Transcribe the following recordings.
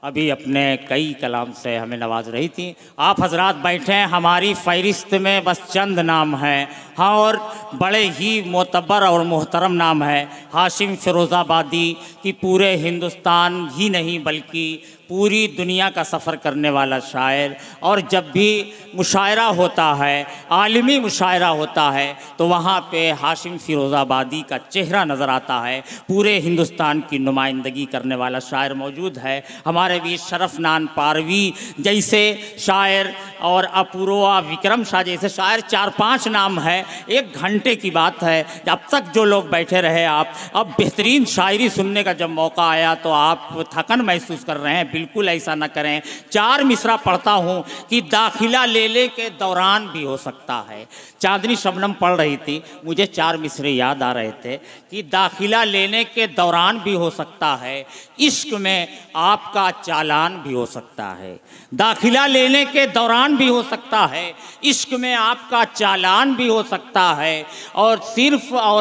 अभी अपने कई कलाम से हमें नवाज रही थी। आप हजरात बैठे, हमारी फहरिस्त में बस चंद नाम हैं, हाँ, और बड़े ही मोतबर और मोहतरम नाम है हाशिम फिरोज़ाबादी की पूरे हिंदुस्तान ही नहीं बल्कि पूरी दुनिया का सफ़र करने वाला शायर। और जब भी मुशायरा होता है, आलमी मुशायरा होता है, तो वहाँ पे हाशिम फिरोज़ाबादी का चेहरा नज़र आता है। पूरे हिंदुस्तान की नुमाइंदगी करने वाला शायर मौजूद है। हमारे बीच शरफनान पारवी जैसे शायर और अपूर्वा विक्रम शाह जैसे शायर, 4-5 नाम है। 1 घंटे की बात है, अब तक जो लोग बैठे रहे आप, अब बेहतरीन शायरी सुनने का जब मौका आया तो आप थकन महसूस कर रहे हैं। बिल्कुल ऐसा न करें। 4 मिसरा पढ़ता हूँ कि दाखिला ले के दौरान भी हो सकता है। चांदनी शबनम पढ़ रही थी, मुझे 4 मिसरे याद आ रहे थे कि दाखिला लेने के दौरान भी हो सकता है, इश्क में आपका चालान भी हो सकता है। दाखिला लेने के दौरान भी हो सकता है, इश्क में आपका चालान भी हो सकता है। और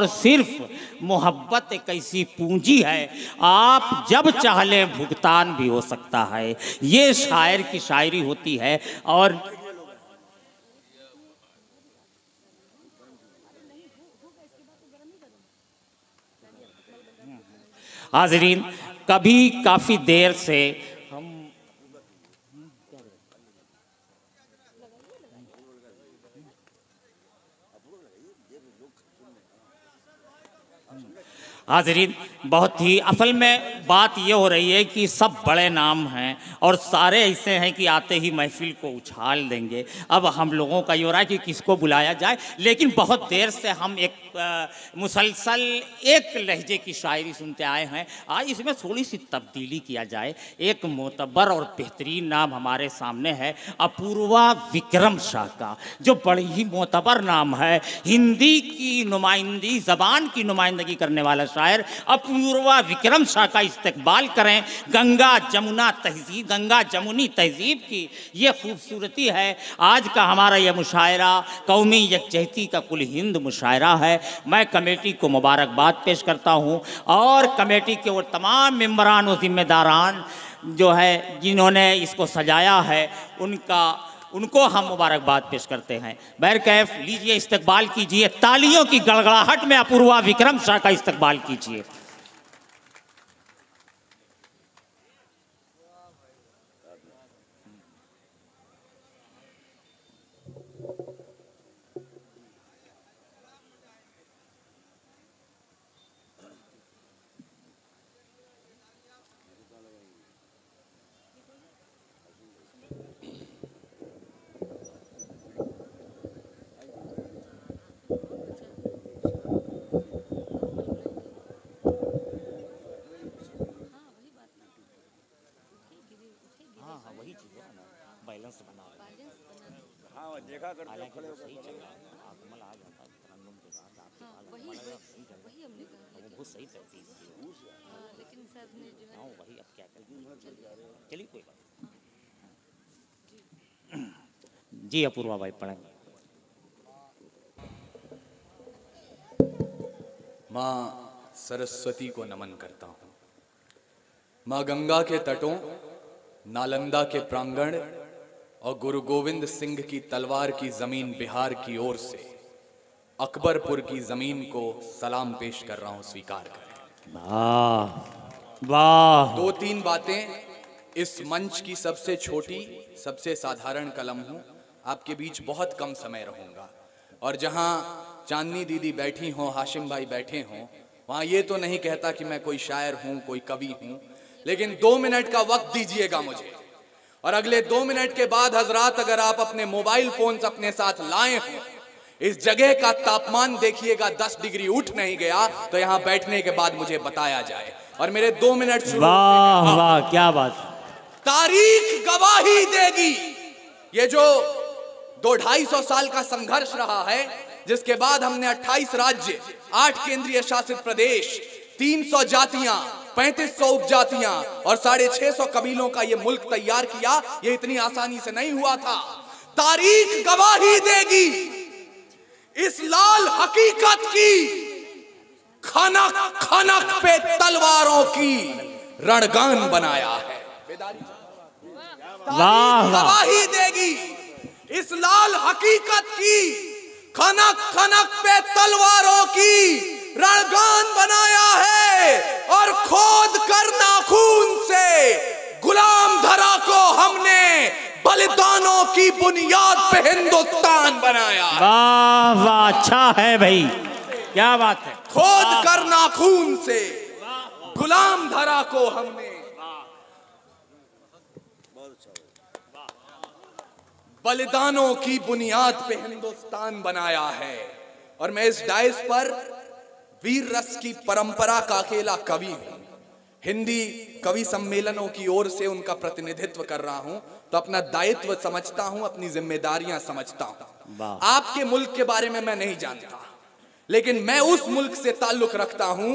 सिर्फ मोहब्बत एक ऐसी पूंजी है, आप जब चाह लें भुगतान भी हो सकता है। ये शायर की शायरी होती है। और हाज़रीन, कभी काफ़ी देर से हम हाज़रीन बहुत ही असल में बात ये हो रही है कि सब बड़े नाम हैं और सारे ऐसे हैं कि आते ही महफिल को उछाल देंगे। अब हम लोगों का ये हो रहा है कि किसको बुलाया जाए, लेकिन बहुत देर से हम एक मुसलसल एक लहजे की शायरी सुनते आए हैं। आज इसमें थोड़ी सी तब्दीली किया जाए। एक मोतबर और बेहतरीन नाम हमारे सामने है, अपूर्वा विक्रम शाह का, जो बड़ी ही मोतबर नाम है। हिंदी की नुमाइंदी, ज़बान की नुमाइंदगी करने वाला शायर अपूर्वा विक्रम शाह का इस्तकबाल करें। गंगा जमुना तहजीब, गंगा जमुनी तहजीब की ये खूबसूरती है। आज का हमारा यह मुशायरा कौमी यकजहती का कुल हिंद मुशायरा है। मैं कमेटी को मुबारकबाद पेश करता हूँ और कमेटी के वो तमाम मेंबरान और जिम्मेदारान जो है जिन्होंने इसको सजाया है उनको हम मुबारकबाद पेश करते हैं। बैरकैफ लीजिए, इस्तकबाल कीजिए, तालियों की गड़गड़ाहट में अपूर्वा विक्रम शाह का इस्तकबाल कीजिए। जी अपूर्वा भाई पढ़ें। माँ सरस्वती को नमन करता हूँ। माँ गंगा के तटों, नालंदा के प्रांगण और गुरु गोविंद सिंह की तलवार की जमीन बिहार की ओर से अकबरपुर की जमीन को सलाम पेश कर रहा हूँ, स्वीकार करें। वाह वाह। 2-3 बातें। इस मंच की सबसे छोटी, सबसे साधारण कलम हूँ। आपके बीच बहुत कम समय रहूंगा और जहाँ चांदनी दीदी बैठी हों, हाशिम भाई बैठे हों, वहाँ ये तो नहीं कहता कि मैं कोई शायर हूँ, कोई कवि हूँ, लेकिन 2 मिनट का वक्त दीजिएगा मुझे। और अगले 2 मिनट के बाद हजरात, अगर आप अपने मोबाइल फोन अपने साथ लाए हो, इस जगह का तापमान देखिएगा 10 डिग्री उठ नहीं गया तो यहाँ बैठने के बाद मुझे बताया जाए। और मेरे 2 मिनट शुरू। वाह वाह, क्या बात। तारीख गवाही देगी। ये जो 200-250 साल का संघर्ष रहा है, जिसके बाद हमने 28 राज्य, 8 केंद्रीय शासित प्रदेश, 300 जातियां, 3500 उपजातियां और 650 कबीलों का ये मुल्क तैयार किया, ये इतनी आसानी से नहीं हुआ था। तारीख गवाही देगी इस लाल हकीकत की, खनक खनक पे तलवारों की रणगान बनाया है। वाह वाह गवाही देगी इस लाल हकीकत की, खनक खनक पे तलवारों की रणगान बनाया है और खोद कर नाखून से गुलाम धरा को हमने बलिदानों की बुनियाद पे हिंदुस्तान बनाया। वाह वाह, अच्छा है भाई, क्या बात है। खोद कर नाखून से गुलाम धरा को हमने बलिदानों की बुनियाद पे हिंदुस्तान बनाया है। और मैं इस डायस पर वीर रस की परंपरा का अकेला कवि हूं। हिंदी कवि सम्मेलनों की ओर से उनका प्रतिनिधित्व कर रहा हूं, तो अपना दायित्व समझता हूं, अपनी जिम्मेदारियां समझता हूं। आपके मुल्क के बारे में मैं नहीं जानता, लेकिन मैं उस मुल्क से ताल्लुक रखता हूं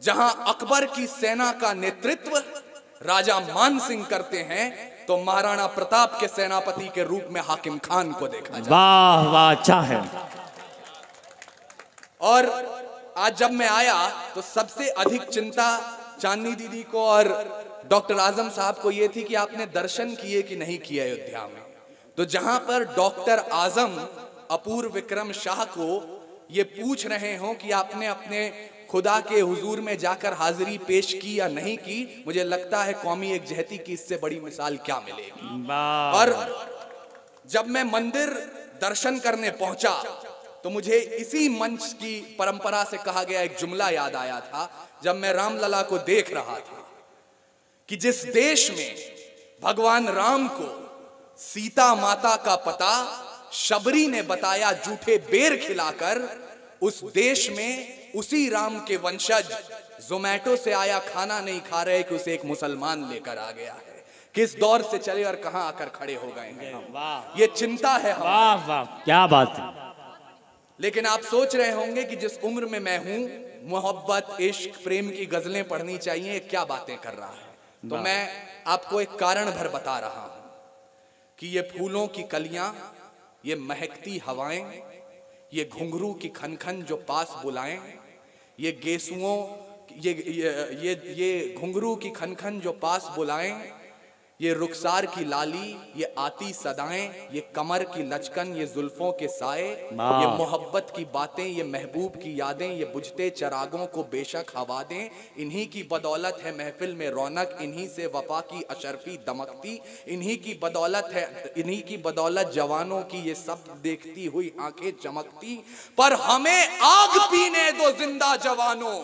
जहां अकबर की सेना का नेतृत्व राजा मान सिंह करते हैं, तो महाराणा प्रताप के सेनापति के रूप में हाकिम खान को देखा जाए। वाह वाह, अच्छा है। और आज जब मैं आया तो सबसे अधिक चिंता चांदनी दीदी को और डॉक्टर आजम साहब को यह थी कि आपने दर्शन किए कि नहीं किए अयोध्या में। तो जहां पर डॉक्टर आजम अपूर्व विक्रम शाह को ये पूछ रहे हो कि आपने अपने खुदा के हुजूर में जाकर हाजिरी पेश की या नहीं की, मुझे लगता है कौमी एकजहती की इससे बड़ी मिसाल क्या मिलेगी। और जब मैं मंदिर दर्शन करने पहुंचा तो मुझे इसी मंच की परंपरा से कहा गया एक जुमला याद आया था, जब मैं रामलला को देख रहा था कि जिस देश में भगवान राम को सीता माता का पता शबरी ने बताया झूठे बेर खिलाकर, उस देश में उसी राम के वंशज जोमैटो से आया खाना नहीं खा रहे कि उसे एक मुसलमान लेकर आ गया है। किस दौर से चले और कहां आकर खड़े हो गए हैं, ये चिंता है। वाह वाह, क्या बात है। लेकिन आप सोच रहे होंगे कि जिस उम्र में मैं हूं, मोहब्बत इश्क प्रेम की गजलें पढ़नी चाहिए, क्या बातें कर रहा है। तो मैं आपको एक कारण भर बता रहा हूं कि ये फूलों की कलियां, ये महकती हवाएं, ये घुंघरू की खनखन जो पास बुलाएं, ये गेसुओं ये घुंघरू की खनखन जो पास बुलाएं, ये रुखसार की लाली, ये आती सदाएं, ये कमर की लचकन, ये जुल्फों के साए, ये मोहब्बत की बातें, ये महबूब की यादें, ये बुझते चरागों को बेशक हवा दें। इन्हीं की बदौलत है महफिल में रौनक, इन्हीं से वफा की अशरफी दमकती, इन्हीं की बदौलत है, इन्हीं की बदौलत जवानों की ये सब देखती हुई आंखें चमकती। पर हमें आग पीने दो जिंदा जवानों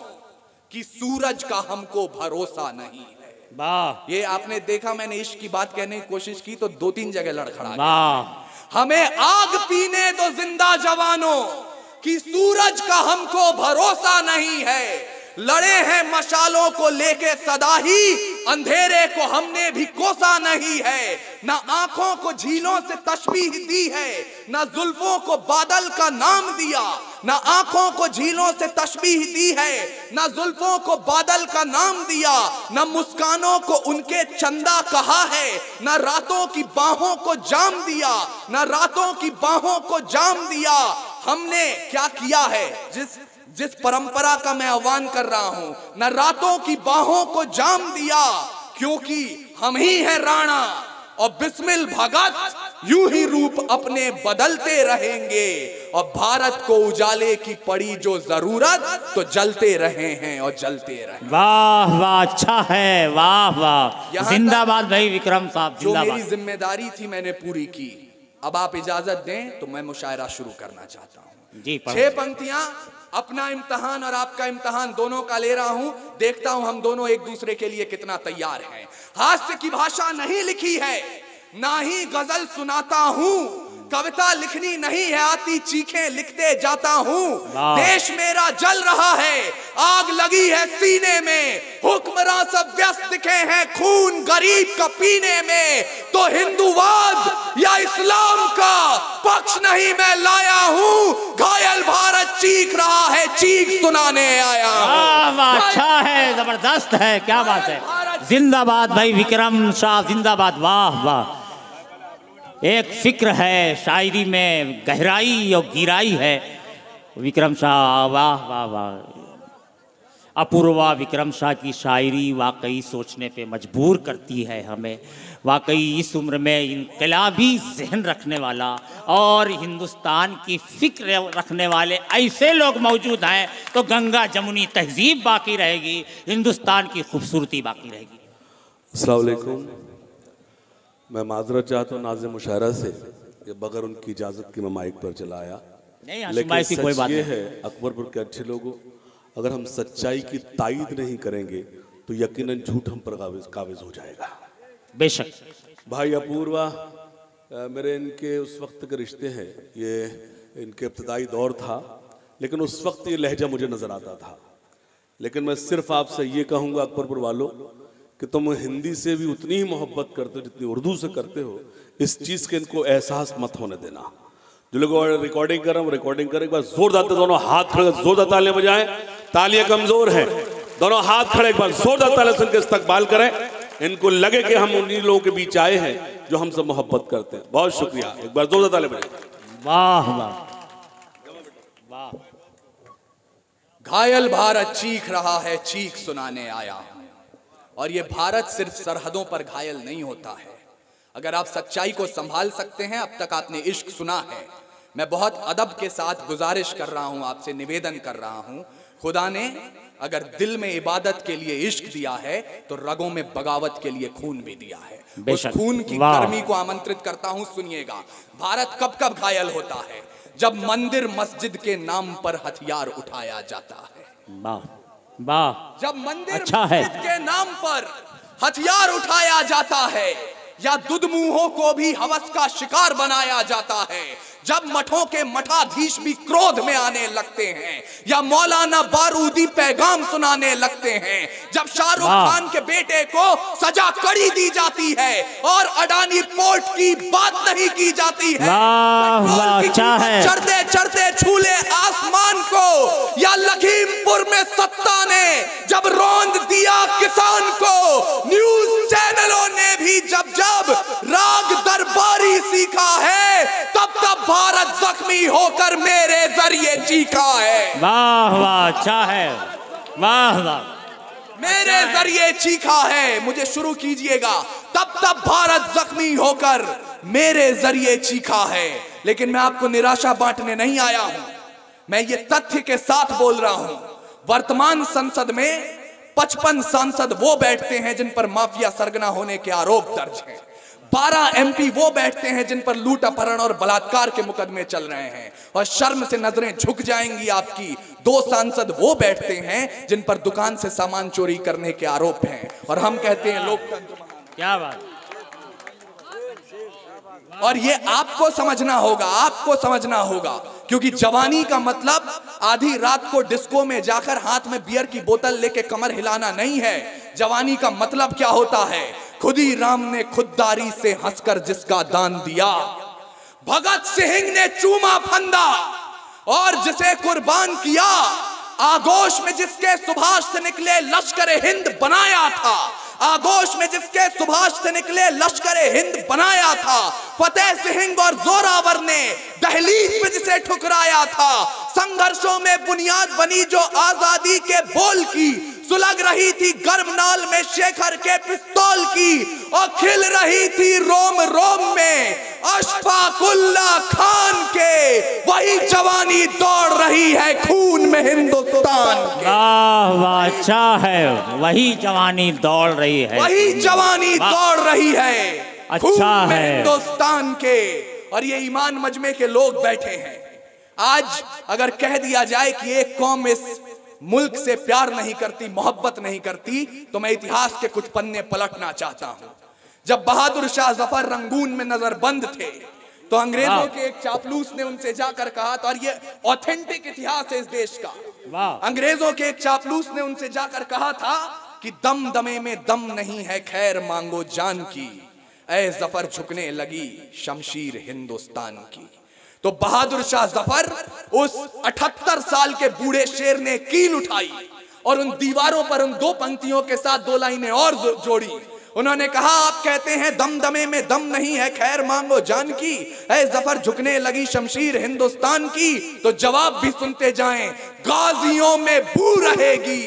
कि सूरज का हमको भरोसा नहीं है। वाह, ये आपने देखा, मैंने इश्क की बात कहने की कोशिश की तो 2-3 जगह लड़खड़ा गया। वाह, हमें आग पीने दो जिंदा जवानों कि सूरज का हमको भरोसा नहीं है। लड़े हैं मशालों को लेके सदा ही, अंधेरे को हमने भी कोसा नहीं है। ना आंखों को झीलों से तशबीह दी है, ना जुल्फों को बादल का नाम दिया। ना आंखों को झीलों से तशबीह दी है, ना जुल्फों को बादल का नाम दिया। ना मुस्कानों को उनके चंदा कहा है, ना रातों की बाहों को जाम दिया, ना रातों की बाहों को जाम दिया। हमने क्या किया है, जिस परंपरा का मैं आह्वान कर रहा हूं, न रातों की बाहों को जाम दिया, क्योंकि हम ही हैं राणा और बिस्मिल भगत, यूं ही रूप अपने बदलते रहेंगे। और भारत को उजाले की पड़ी जो जरूरत, तो जलते रहे हैं और जलते रहे। वाह वाह, अच्छा है। वाह वाह, जिंदाबाद भाई विक्रम साहब, जो मेरी जिम्मेदारी थी मैंने पूरी की। अब आप इजाजत दें तो मैं मुशायरा शुरू करना चाहता हूं जी। 6 पंक्तियां, अपना इम्तिहान और आपका इम्तिहान दोनों का ले रहा हूं। देखता हूं हम दोनों एक दूसरे के लिए कितना तैयार हैं। हास्य की भाषा नहीं लिखी है, ना ही गजल सुनाता हूं। कविता लिखनी नहीं है आती, चीखें लिखते जाता हूं। देश मेरा जल रहा है, आग लगी है सीने में। हुक्मरान सब व्यस्त दिखे हैं खून गरीब का पीने में। तो हिंदूवाद या इस्लाम का पक्ष नहीं मैं लाया हूं। घायल भारत चीख रहा है, चीख सुनाने आया हूं। वाह, अच्छा है, जबरदस्त है, क्या बात है। जिंदाबाद भाई विक्रम साहब, जिंदाबाद। वाह वाह, एक फिक्र है शायरी में, गहराई और गिराई है विक्रम साहब। वाह वाह वाह। अपूर्वा विक्रम शाह की शायरी वाकई सोचने पे मजबूर करती है हमें। वाकई इस उम्र में इनकलाबी जहन रखने वाला और हिंदुस्तान की फिक्र रखने वाले ऐसे लोग मौजूद हैं तो गंगा जमुनी तहजीब बाकी रहेगी, हिंदुस्तान की खूबसूरती बाकी रहेगी। अस्सलाम वालेकुम। मैं माजरत चाहता हूँ नाज़िम मुशायरा से कि बगैर उनकी इजाज़त की मैं माइक पर चला आया। लेकिन सच कोई बात ये है अकबरपुर के अच्छे लोगों, अगर हम सच्चाई की तायीद नहीं करेंगे तो यकीनन झूठ हम पर काबिज हो जाएगा। बेशक भाई अपूर्वा मेरे इनके उस वक्त के रिश्ते हैं, ये इनके इब्तदाई दौर था, लेकिन उस वक्त ये लहजा मुझे नज़र आता था। लेकिन मैं सिर्फ आपसे ये कहूँगा अकबरपुर वालों कि तुम हिंदी से भी उतनी ही मोहब्बत करते हो जितनी उर्दू से करते हो। इस चीज़ के इनको एहसास मत होने देना। जो लोग रिकॉर्डिंग कर रहे हैं रिकॉर्डिंग करें, एक बार जोरदार दोनों हाथ खड़े जोरदार तालियां बजाएं। तालियां कमजोर हैं, दोनों हाथ खड़े एक बार जोरदार तालियां सुन के इस्तकबाल करें। इनको लगे कि हम उन्हीं लोगों के बीच आए हैं जो हमसे मोहब्बत करते हैं। बहुत शुक्रिया, एक बार जोरदार तालियां बजाएं। वाह वाह वाह। घायल भारत चीख रहा है, चीख सुनाने आया हूं। और ये भारत सिर्फ सरहदों पर घायल नहीं होता है। अगर आप सच्चाई को संभाल सकते हैं, अब तक आपने इश्क सुना है। मैं बहुत अदब के साथ गुजारिश कर रहा हूं, आपसे निवेदन कर रहा हूं, खुदा ने अगर दिल में इबादत के लिए इश्क दिया है तो रगों में बगावत के लिए खून भी दिया है। उस खून की गर्मी को आमंत्रित करता हूं, सुनिएगा। भारत कब कब घायल होता है? जब मंदिर मस्जिद के नाम पर हथियार उठाया जाता है। वाह, जब मंदिर अच्छा मस्जिद के नाम पर हथियार उठाया जाता है, या दुधमुहों को भी हवस का शिकार बनाया जाता है, जब मठों के मठाधीश भी क्रोध में आने लगते हैं, या मौलाना बारूदी पैगाम सुनाने लगते हैं, जब शाहरुख खान के बेटे को सजा कड़ी दी जाती है और अडानी पोर्ट की बात नहीं की जाती है, चढ़ते चढ़ते छूले आसमान को, या लखीमपुर में सत्ता ने जब रौंद दिया किसान को, न्यूज चैनलों ने भी जब जब राग दरबारी सीखा है, तब तब भारत जख्मी होकर मेरे जरिए चीखा है। वाह वाह, अच्छा है, वाह वाह, मेरे जरिए चीखा है। मुझे शुरू कीजिएगा। तब तब भारत जख्मी होकर मेरे जरिए चीखा है। लेकिन मैं आपको निराशा बांटने नहीं आया हूं, मैं ये तथ्य के साथ बोल रहा हूं। वर्तमान संसद में 55 सांसद वो बैठते हैं जिन पर माफिया सरगना होने के आरोप दर्ज हैं। 12 MP वो बैठते हैं जिन पर लूट अपहरण और बलात्कार के मुकदमे चल रहे हैं, और शर्म से नजरें झुक जाएंगी आपकी। 2 सांसद वो बैठते हैं जिन पर दुकान से सामान चोरी करने के आरोप हैं, और हम कहते हैं लोकतंत्र। क्या बात। और ये आपको समझना होगा, आपको समझना होगा, क्योंकि जवानी का मतलब आधी रात को डिस्को में जाकर हाथ में बियर की बोतल लेके कमर हिलाना नहीं है। जवानी का मतलब क्या होता है? खुदी राम ने खुददारी से हंसकर जिसका दान दिया, भगत सिंह ने चूमा फंदा और जिसे कुर्बान किया, आगोश में जिसके सुभाष से निकले लश्कर हिंद बनाया था, आगोश में जिसके सुभाष से निकले लश्कर हिंद बनाया था, फतेह सिंह और जोरावर ने दहलीज में जिसे ठुकराया था, संघर्षों में बुनियाद बनी जो आजादी के बोल की, सुलग रही थी गर्मनाल में शेखर के पिस्तौल की, और खिल रही थी रोम रोम में अशफाकुल्ला खान के, वही जवानी दौड़ रही है खून में हिंदुस्तान के। वाह वाह, अच्छा है, वही जवानी दौड़ रही है, वही जवानी दौड़ रही है, अच्छा है, हिंदुस्तान के। और ये ईमान मजमे के लोग बैठे हैं। आज अगर कह दिया जाए कि एक कौम इस मुल्क से प्यार नहीं करती, मोहब्बत नहीं करती, तो मैं इतिहास के कुछ पन्ने पलटना चाहता हूं। जब बहादुर शाह जफर रंगून में नजरबंद थे तो अंग्रेजों के एक चापलूस ने उनसे जाकर कहा, तो और ये ऑथेंटिक इतिहास है इस देश का, अंग्रेजों के एक चापलूस ने उनसे जाकर कहा था कि दम दमे में दम नहीं है, खैर मांगो जान की, ऐ जफर झुकने लगी शमशीर हिंदुस्तान की। तो बहादुर शाह जफर उस 78 साल के बूढ़े शेर ने कील उठाई और उन दीवारों पर उन 2 पंक्तियों के साथ 2 लाइनें और जोड़ी। उन्होंने कहा, आप कहते हैं दमदमे में दम नहीं है, खैर मांगो जान की, ऐ जफर झुकने लगी शमशीर हिंदुस्तान की। तो जवाब भी सुनते जाएं, गाजियों में बू रहेगी,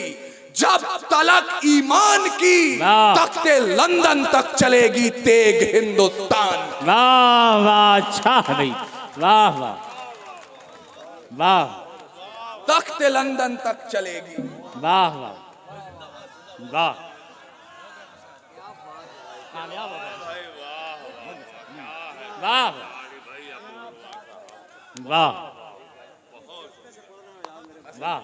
जब तलक ईमान की वाह। तख्ते लंदन तक चलेगी तेग हिंदुस्तान। वाह वाह, अच्छा है भाई, वाह वाह वाह, तख्ते लंदन तक चलेगी। वाह वाह वाह, वाह वाह वाह,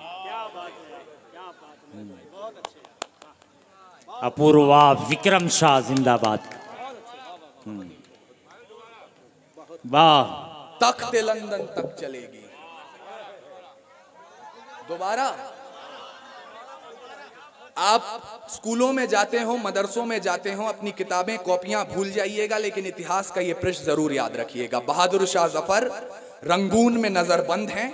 अपूर्वा, विक्रम शाह जिंदाबाद। वाह, तख्ते लंदन तक चलेगी। दोबारा आप स्कूलों में जाते हो, मदरसों में जाते हो, अपनी किताबें कॉपियां भूल जाइएगा, लेकिन इतिहास का ये पृष्ठ जरूर याद रखिएगा। बहादुर शाह जफर रंगून में नजरबंद हैं।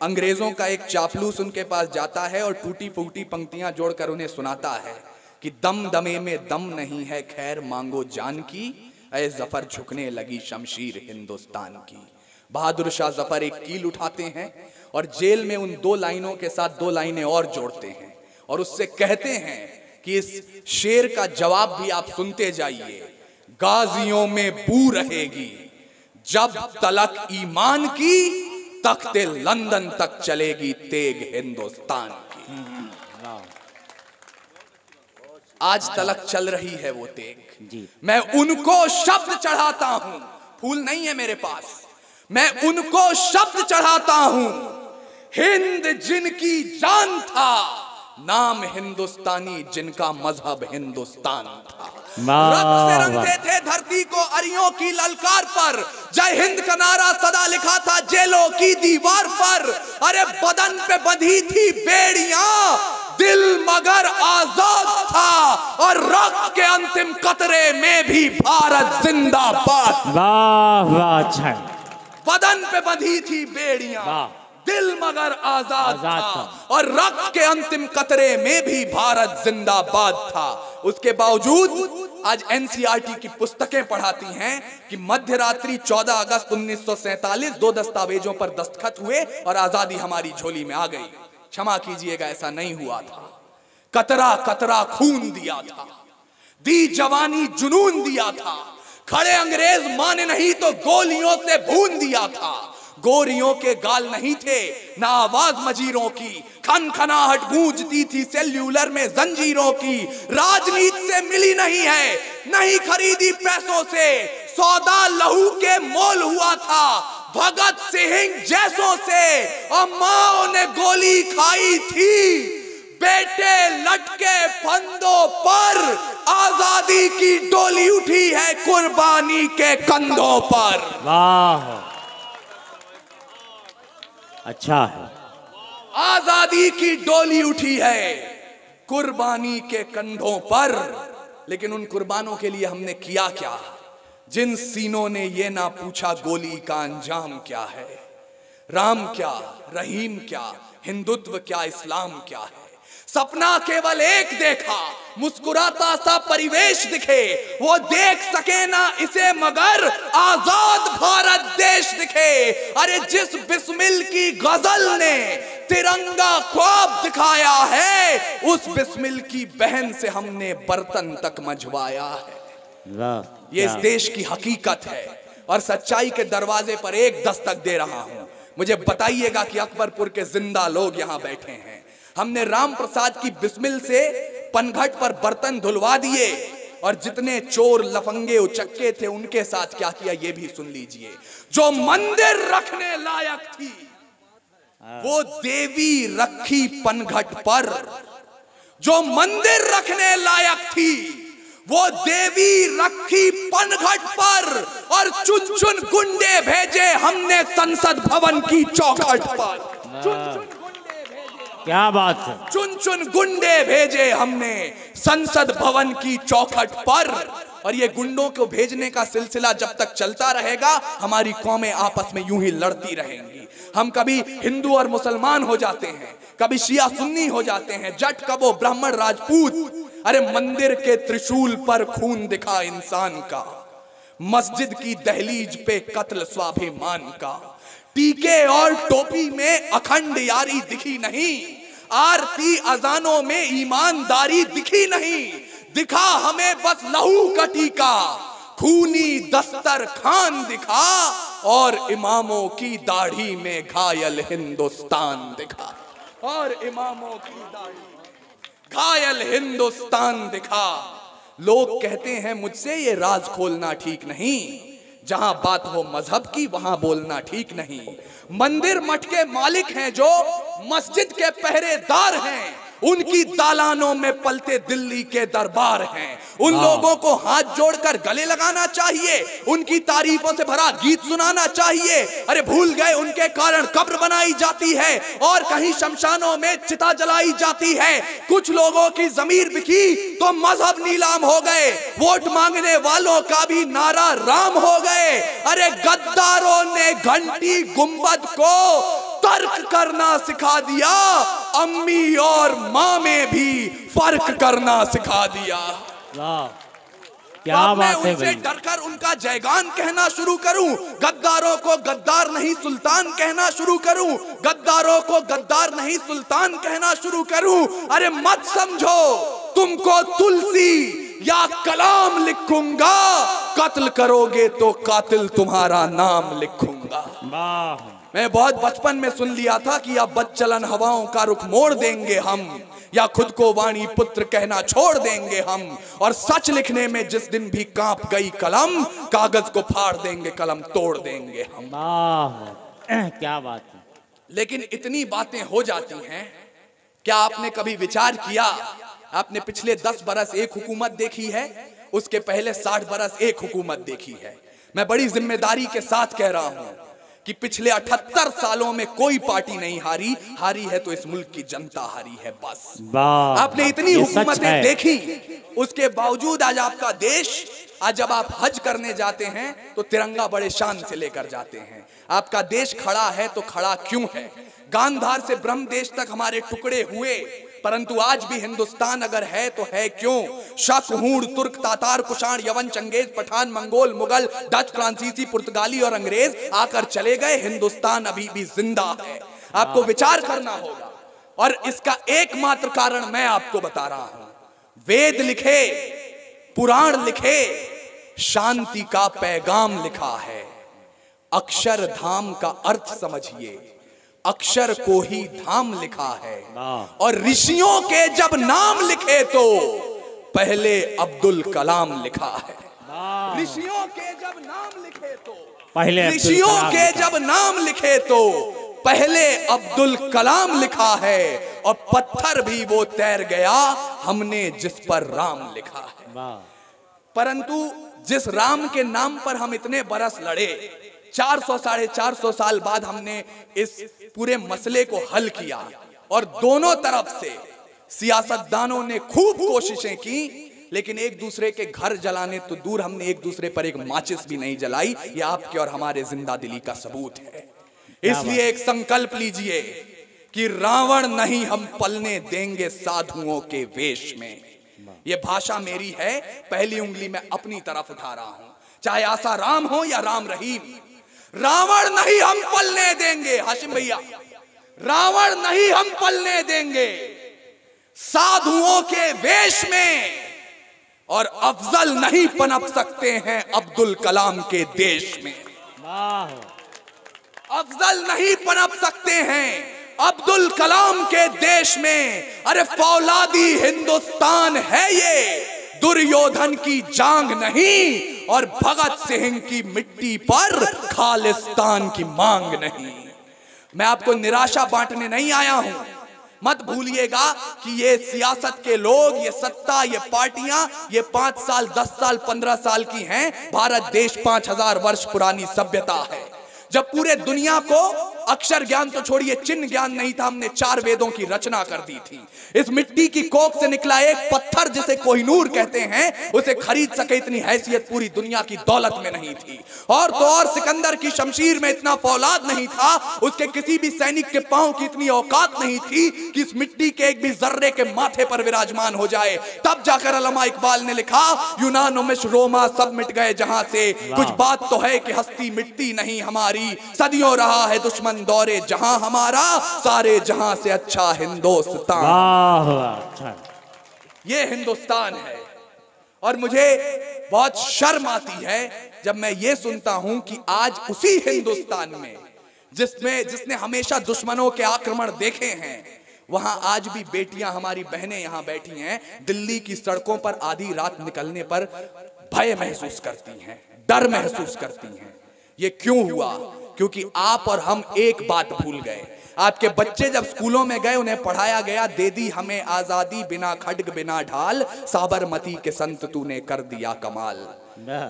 अंग्रेजों का एक चापलूस उनके पास जाता है और टूटी फूटी पंक्तियां जोड़कर उन्हें सुनाता है कि दम दमे में दम नहीं है, खैर मांगो जान की, ऐ जफर झुकने लगी शमशीर हिंदुस्तान की। बहादुर शाह जफर एक कील उठाते हैं और जेल में उन दो लाइनों के साथ दो लाइनें और जोड़ते हैं और उससे कहते हैं कि इस शेर का जवाब भी आप सुनते जाइए। गाजियों में बू रहेगी जब तलक ईमान की, तख्ते लंदन तक चलेगी तेग हिंदुस्तान की। आज तलक चल रही है वो तेग जी। मैं उनको शब्द चढ़ाता हूं, फूल नहीं है मेरे पास, मैं उनको शब्द चढ़ाता हूं। हिंद जिनकी जान था, नाम हिंदुस्तानी जिनका मजहब हिंदुस्तान था। रक्त से रंगते थे धरती को अरियों की ललकार पर, जय हिंद का नारा सदा लिखा था जेलों की दीवार पर। अरे बदन पे बंधी थी बेड़ियां, दिल मगर आजाद था, और रक्त के अंतिम कतरे में भी भारत जिंदाबाद। वाह वाह, अच्छा, बदन पे बंधी थी बेड़ियां, दिल मगर आजाद था, और रक्त के अंतिम कतरे में भी भारत जिंदाबाद था। उसके बावजूद आज एनसीईआरटी की पुस्तकें पढ़ाती हैं कि मध्य रात्रि 14 अगस्त 1947 दो दस्तावेजों पर दस्तखत हुए और आजादी हमारी झोली में आ गई। क्षमा कीजिएगा, ऐसा नहीं हुआ था। कतरा कतरा खून दिया था, दी जवानी जुनून दिया था, खड़े अंग्रेज माने नहीं तो गोलियों से भून दिया था। गोरियों के गाल नहीं थे ना आवाज मजीरों की, खनखनाहट गूंजती थी सेल्यूलर में जंजीरों की। राजनीति से मिली नहीं है, नहीं खरीदी पैसों से, सौदा लहू के मोल हुआ था भगत सिंह जैसों से। और माओ ने गोली खाई थी, बेटे लटके फंदों पर, आजादी की डोली उठी है कुर्बानी के कंधों पर। वाह, अच्छा है। आजादी की डोली उठी है कुर्बानी के कंधों पर, लेकिन उन कुर्बानों के लिए हमने किया क्या? जिन सीनों ने ये ना पूछा गोली का अंजाम क्या है, राम क्या, रहीम क्या, हिंदुत्व क्या, इस्लाम क्या है। सपना केवल एक देखा, मुस्कुराता सा परिवेश दिखे, वो देख सके ना इसे मगर आजाद भारत देश दिखे। अरे जिस बिस्मिल की गजल ने तिरंगा ख्वाब दिखाया है, उस बिस्मिल की बहन से हमने बर्तन तक मंजवाया है। ये इस देश की हकीकत है और सच्चाई के दरवाजे पर एक दस्तक दे रहा हूं। मुझे बताइएगा कि अकबरपुर के जिंदा लोग यहां बैठे हैं। हमने राम प्रसाद की बिस्मिल से पनघट पर बर्तन धुलवा दिए, और जितने चोर लफंगे उचक्के थे उनके साथ क्या किया ये भी सुन लीजिए। जो मंदिर रखने लायक थी वो देवी रखी पनघट पर, जो मंदिर रखने लायक थी वो देवी रखी पनघट पर, और चुन चुन गुंडे भेजे हमने संसद भवन की चौखट पर। क्या बात है, चुन चुन गुंडे भेजे हमने संसद भवन की चौखट पर। और ये गुंडों को भेजने का सिलसिला जब तक चलता रहेगा, हमारी कौमें आपस में यूं ही लड़ती रहेंगी। हम कभी हिंदू और मुसलमान हो जाते हैं, कभी शिया सुन्नी हो जाते हैं, जट कबो ब्राह्मण राजपूत। अरे मंदिर के त्रिशूल पर खून दिखा इंसान का, मस्जिद की दहलीज पे कत्ल स्वाभिमान का। टीके और टोपी में अखंड यारी दिखी नहीं, आरती अजानों में ईमानदारी दिखी नहीं, दिखा हमें बस लहू का टीका, खूनी दस्तर खान दिखा और इमामों की दाढ़ी में घायल हिंदुस्तान दिखा, और इमामों की दाढ़ी घायल हिंदुस्तान दिखा। लोग कहते हैं मुझसे ये राज खोलना ठीक नहीं, जहां बात हो मजहब की वहां बोलना ठीक नहीं। मंदिर मठ के मालिक हैं जो मस्जिद के पहरेदार हैं, उनकी दालानों में पलते दिल्ली के दरबार हैं। उन लोगों को हाथ जोड़कर गले लगाना चाहिए, उनकी तारीफों से भरा गीत सुनाना चाहिए। अरे भूल गए उनके कारण कब्र बनाई जाती है और कहीं शमशानों में चिता जलाई जाती है। कुछ लोगों की जमीर बिकी तो मजहब नीलाम हो गए, वोट मांगने वालों का भी नारा राम हो गए। अरे गद्दारों ने घंटी गुंबद को तर्क करना सिखा दिया, अम्मी और माँ में भी फर्क करना सिखा दिया। वाह क्या बात है उनसे डरकर उनका जयगान कहना शुरू करूं, गद्दारों को गद्दार नहीं सुल्तान कहना शुरू करूं, गद्दारों को गद्दार नहीं सुल्तान कहना शुरू करूं। अरे मत समझो तुमको तुलसी या कलाम लिखूंगा, कत्ल करोगे तो कातिल तुम्हारा नाम लिखूंगा। वाह मैं बहुत बचपन में सुन लिया था कि अब बदचलन हवाओं का रुख मोड़ देंगे हम, या खुद को वाणी पुत्र कहना छोड़ देंगे हम, और सच लिखने में जिस दिन भी कांप गई कलम, कागज को फाड़ देंगे कलम तोड़ देंगे हम। वाह क्या बात है। लेकिन इतनी बातें हो जाती हैं, क्या आपने कभी विचार किया, आपने पिछले 10 बरस एक हुकूमत देखी है, उसके पहले 60 बरस एक हुकूमत देखी है। मैं बड़ी जिम्मेदारी के साथ कह रहा हूं कि पिछले 78 सालों में कोई पार्टी नहीं हारी, हारी है तो इस मुल्क की जनता हारी है बस। आपने इतनी हुकूमतें देखी, उसके बावजूद आज आपका देश, आज जब आप हज करने जाते हैं तो तिरंगा बड़े शान से लेकर जाते हैं। आपका देश खड़ा है तो खड़ा क्यों है? गांधार से ब्रह्मदेश तक हमारे टुकड़े हुए, परंतु आज भी हिंदुस्तान अगर है तो है क्यों? शक, हूण, तुर्क, तातार, कुषाण, यवन, चंगेज, पठान, मंगोल, मुगल, डच, फ्रांसीसी, पुर्तगाली और अंग्रेज आकर चले गए, हिंदुस्तान अभी भी जिंदा है। आपको विचार करना होगा, और इसका एकमात्र कारण मैं आपको बता रहा हूं। वेद लिखे, पुराण लिखे, शांति का पैगाम लिखा है। अक्षरधाम का अर्थ समझिए, अक्षर को ही धाम लिखा है। और ऋषियों के जब नाम लिखे तो पहले अब्दुल कलाम लिखा है। ऋषियों के जब नाम लिखे तो पहले, ऋषियों के जब नाम लिखे तो पहले अब्दुल कलाम लिखा है। और पत्थर भी वो तैर गया, हमने जिस पर राम लिखा है। परंतु जिस राम के नाम पर हम इतने बरस लड़े, 400 साढ़े 400 साल बाद हमने इस पूरे मसले को हल किया, और दोनों तरफ से सियासतदानों ने खूब कोशिशें की, लेकिन एक दूसरे के घर जलाने तो दूर, हमने एक दूसरे पर एक माचिस भी नहीं जलाई। ये आपके और हमारे जिंदा दिली का सबूत है। इसलिए एक संकल्प लीजिए कि रावण नहीं हम पलने देंगे साधुओं के वेश में। ये भाषा मेरी है, पहली उंगली मैं अपनी तरफ उठा रहा हूं, चाहे आसा राम हो या राम रहीम। रावण नहीं हम पलने देंगे, हाशिम भैया, रावण नहीं हम पलने देंगे साधुओं के वेश में, और अफजल नहीं पनप सकते हैं अब्दुल कलाम के देश में। अफजल नहीं पनप सकते हैं अब्दुल कलाम के देश में। अरे फौलादी हिंदुस्तान है ये, दुर्योधन की जांग नहीं, और भगत सिंह की मिट्टी पर खालिस्तान की मांग नहीं। मैं आपको निराशा बांटने नहीं आया हूं। मत भूलिएगा कि ये सियासत के लोग, ये सत्ता, ये पार्टियां, ये 5 साल 10 साल 15 साल की हैं। भारत देश 5000 वर्ष पुरानी सभ्यता है। जब पूरे दुनिया को अक्षर ज्ञान तो छोड़िए, चिन्ह ज्ञान नहीं था, हमने 4 वेदों की रचना कर दी थी। इस मिट्टी की कोख से निकला एक पत्थर जिसे कोहिनूर कहते हैं, उसे खरीद सके इतनी हैसियत पूरी दुनिया की दौलत में नहीं थी। और तो और सिकंदर की शमशीर में इतना फौलाद नहीं था, उसके किसी भी सैनिक के पांव की इतनी औकात नहीं थी कि इस मिट्टी के एक भी जर्रे के माथे पर विराजमान हो जाए। तब जाकर अल्लामा इकबाल ने लिखा, यूनान मिस्र रोमा सब मिट गए जहां से, कुछ बात तो है कि हस्ती मिटती नहीं हमारी, सदियों रहा है दुश्मन दुश्मन दौरे जहां हमारा, सारे जहां से अच्छा हिंदुस्तान। वाह वाह, अच्छा। ये हिंदुस्तान है। और मुझे बहुत शर्म आती है जब मैं ये सुनता हूं कि आज उसी हिंदुस्तान में जिसने हमेशा दुश्मनों के आक्रमण देखे हैं, वहां आज भी बेटियां, हमारी बहनें यहां बैठी हैं, दिल्ली की सड़कों पर आधी रात निकलने पर भय महसूस करती हैं, डर महसूस करती हैं। ये क्यों हुआ? क्योंकि आप और हम एक बात भूल गए। आपके बच्चे जब स्कूलों में गए, उन्हें पढ़ाया गया, दे दी हमें आजादी बिना खड्ग बिना ढाल, साबरमती के संत तूने कर दिया कमाल।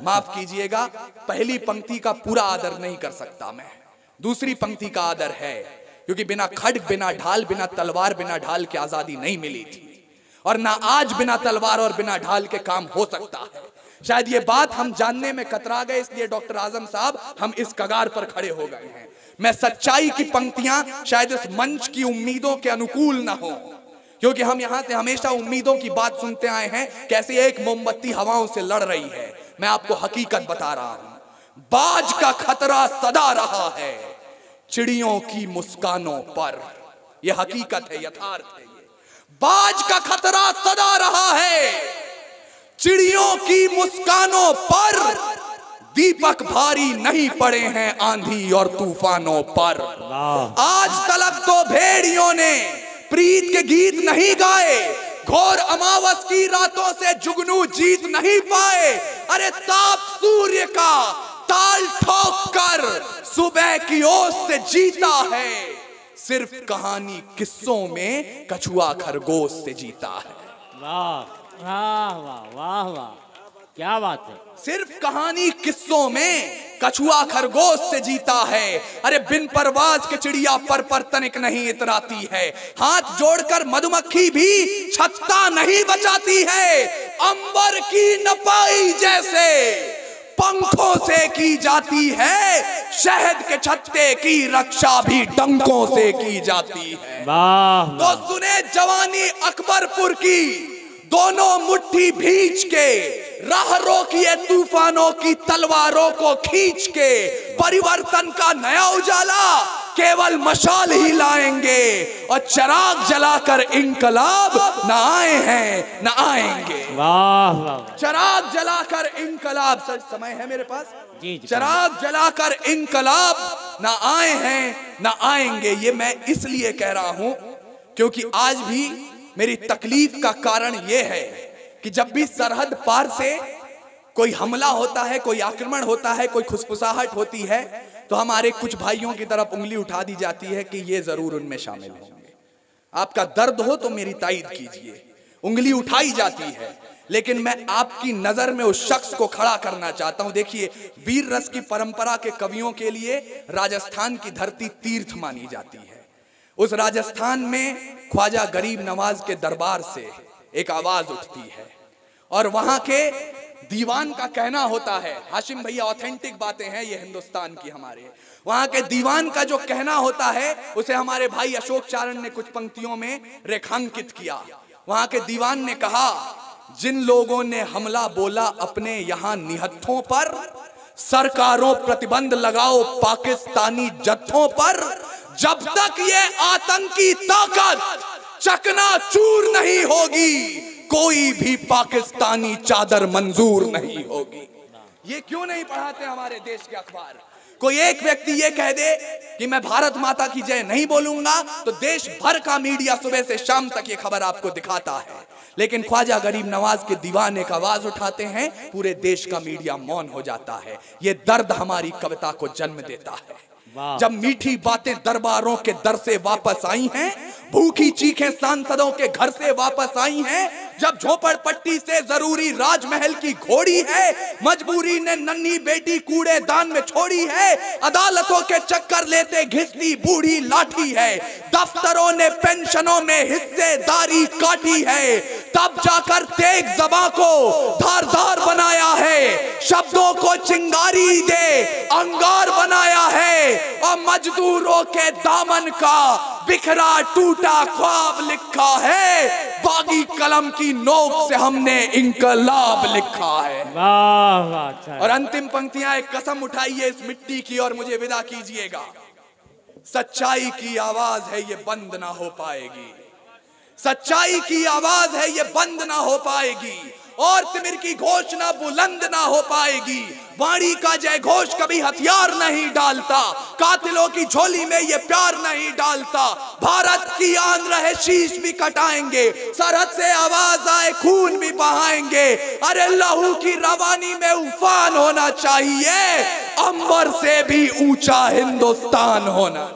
माफ कीजिएगा, पहली पंक्ति का पूरा आदर नहीं कर सकता मैं, दूसरी पंक्ति का आदर है, क्योंकि बिना खड्ग बिना ढाल, बिना तलवार बिना ढाल के आजादी नहीं मिली थी, और ना आज बिना तलवार और बिना ढाल के काम हो सकता है। शायद ये बात हम जानने में कतरा गए, इसलिए डॉक्टर आजम साहब हम इस कगार पर खड़े हो गए हैं। मैं सच्चाई की पंक्तियां शायद इस मंच की उम्मीदों के अनुकूल ना हो, क्योंकि हम यहां से हमेशा उम्मीदों की बात सुनते आए हैं, कैसे एक मोमबत्ती हवाओं से लड़ रही है। मैं आपको हकीकत बता रहा हूं, बाज का खतरा सदा रहा है चिड़ियों की मुस्कानों पर। यह हकीकत है, यथार्थ है। ये बाज का खतरा सदा रहा है चिड़ियों की मुस्कानों पर, दीपक भारी नहीं पड़े हैं आंधी और तूफानों पर। आज तलक तो भेड़ियों ने प्रीत के गीत नहीं गाए, घोर अमावस की रातों से जुगनू जीत नहीं पाए। अरे ताप सूर्य का ताल ठोक कर सुबह की ओस से जीता है, सिर्फ कहानी किस्सों में कछुआ खरगोश से जीता है। वाह वाह वाह वाह वाह, क्या बात है। सिर्फ कहानी किस्सों में कछुआ खरगोश से जीता है। अरे बिन परवाज के चिड़िया पर तनिक नहीं इतराती है, हाथ जोड़कर मधुमक्खी भी छत्ता नहीं बचाती है। अंबर की नपाई जैसे पंखों से की जाती है, शहद के छत्ते की रक्षा भी डंकों से की जाती है। वाह। तो सुने जवानी अकबरपुर की, दोनों मुट्ठी भींच के राह रोकिए तूफानों की तलवारों को खींच के। परिवर्तन का नया उजाला केवल मशाल ही लाएंगे, और चिराग जलाकर इंकलाब न आए हैं न आएंगे। वाह वाह। चिराग जलाकर इंकलाब, सर समय है मेरे पास जी। चिराग जलाकर इंकलाब न आए हैं न आएंगे। ये मैं इसलिए कह रहा हूं क्योंकि आज भी मेरी तकलीफ का कारण यह है कि जब भी सरहद पार से कोई हमला होता है, कोई आक्रमण होता है, कोई खुसफुसाहट होती है, तो हमारे कुछ भाइयों की तरफ उंगली उठा दी जाती है कि ये जरूर उनमें शामिल होंगे। आपका दर्द हो तो मेरी तायीद कीजिए, उंगली उठाई जाती है, लेकिन मैं आपकी नजर में उस शख्स को खड़ा करना चाहता हूं। देखिए, वीर रस की परंपरा के कवियों के लिए राजस्थान की धरती तीर्थ मानी जाती है। उस राजस्थान में ख्वाजा गरीब नवाज के दरबार से एक आवाज उठती है, और वहां के दीवान का कहना होता है, हाशिम भैया ऑथेंटिक बातें हैं ये हिंदुस्तान की हमारे, वहां के दीवान का जो कहना होता है उसे हमारे भाई अशोक चारण ने कुछ पंक्तियों में रेखांकित किया। वहां के दीवान ने कहा, जिन लोगों ने हमला बोला अपने यहां निहत्थों पर, सरकारों प्रतिबंध लगाओ पाकिस्तानी जत्थों पर, जब तक ये आतंकी ताकत चकनाचूर नहीं होगी, कोई भी पाकिस्तानी चादर मंजूर नहीं होगी। ये क्यों नहीं पढ़ाते हमारे देश के अखबार? कोई एक व्यक्ति ये कह दे कि मैं भारत माता की जय नहीं बोलूंगा, तो देश भर का मीडिया सुबह से शाम तक ये खबर आपको दिखाता है। लेकिन ख्वाजा गरीब नवाज के दीवान एक आवाज उठाते हैं, पूरे देश का मीडिया मौन हो जाता है। ये दर्द हमारी कविता को जन्म देता है। जब मीठी बातें दरबारों के दर से वापस आई हैं, भूखी चीखें सांसदों के घर से वापस आई हैं, जब झोपड़पट्टी से जरूरी राजमहल की घोड़ी है, मजबूरी ने नन्ही बेटी कूड़ेदान में छोड़ी है, अदालतों के चक्कर लेते घिसती बूढ़ी लाठी है, दफ्तरों ने पेंशनों में हिस्सेदारी काटी है, तब जाकर तेग ज़बां को धारदार बनाया है, शब्दों को चिंगारी दे अंगार बनाया है, और मजदूरों के दामन का बिखरा टूटा ख्वाब लिखा है, बागी कलम की नोक से हमने इंकलाब लिखा है। वाह वाह। और अंतिम पंक्तियां, एक कसम उठाइए इस मिट्टी की और मुझे विदा कीजिएगा। सच्चाई की आवाज है ये बंद ना हो पाएगी, सच्चाई की आवाज है ये बंद ना हो पाएगी, और तिमिर की घोषणा बुलंद ना हो पाएगी। वाणी का जय घोष कभी हथियार नहीं डालता, कातिलों की झोली में ये प्यार नहीं डालता। भारत की आन रहे शीश भी कटाएंगे, सरहद से आवाज आए खून भी बहाएंगे। अरे लहू की रवानी में उफान होना चाहिए, अंबर से भी ऊंचा हिंदुस्तान होना।